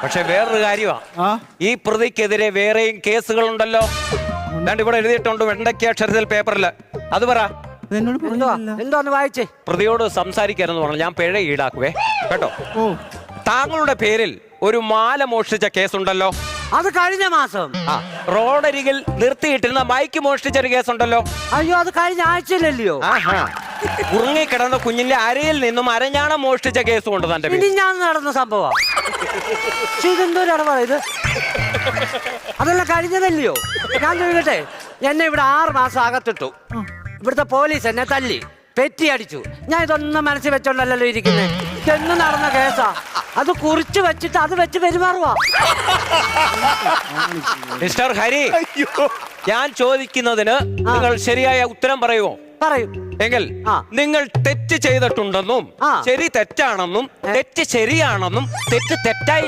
പക്ഷെ വേറൊരു കാര്യമാണ്, ഈ പ്രതിക്കെതിരെ വേറെയും കേസുകളുണ്ടല്ലോ. അല്ലാണ്ട് ഇവിടെ എഴുതിയിട്ടുണ്ട് വെണ്ടയ്ക്ക അക്ഷരത്തിൽ പേപ്പറിൽ. അത് പറ. എന്തോന്ന് വായിച്ചേ? പ്രതിയോട് സംസാരിക്കാനെന്ന് പറഞ്ഞു. ഞാൻ പിഴ ഈടാക്കുവേ കേട്ടോ. താങ്കളുടെ പേരിൽ ഒരു മാല മോഷ്ടിച്ച കേസുണ്ടല്ലോ. അത് കഴിഞ്ഞ മാസം. റോഡരികിൽ നിർത്തിയിട്ടിരുന്ന മൈക്ക് മോഷ്ടിച്ചൊരു കേസുണ്ടല്ലോ. അയ്യോ, അത് കഴിഞ്ഞ ആഴ്ചയിലല്ലയോ? ഉറങ്ങിക്കിടന്ന കുഞ്ഞിന്റെ അരയിൽ നിന്നും അരഞ്ഞാണം മോഷ്ടിച്ച കേസും ഉണ്ട് തന്റെ പേരിൽ. ഞാൻ നടന്ന സംഭവം. ഇതെന്തോരാണ് ഇത്? അതെല്ലാം കഴിഞ്ഞതല്ലയോ? ഞാൻ ചോദിക്കട്ടെ, എന്നെ ഇവിടെ 6 മാസം അകത്തിട്ടു. ഇവിടുത്തെ പോലീസ് എന്നെ തല്ലി പെറ്റി അടിച്ചു. ഞാൻ ഇതൊന്നും മനസ്സിൽ വെച്ചോണ്ടല്ലോ ഇരിക്കുന്നത്. ഇതെന്ന് നടന്ന കേസാ. അത് കുറിച്ച് വെച്ചിട്ട് അത് വെച്ച് പെരുമാറുവാ. മിസ്റ്റർ ഹരി, ഞാൻ ചോദിക്കുന്നതിന് നിങ്ങൾ ശരിയായ ഉത്തരം പറയുമോ? പറയും. എങ്കിൽ നിങ്ങൾ തെറ്റ് ചെയ്തിട്ടുണ്ടെന്നും ശരി തെറ്റാണെന്നും തെറ്റ് ശരിയാണെന്നും തെറ്റ് തെറ്റായി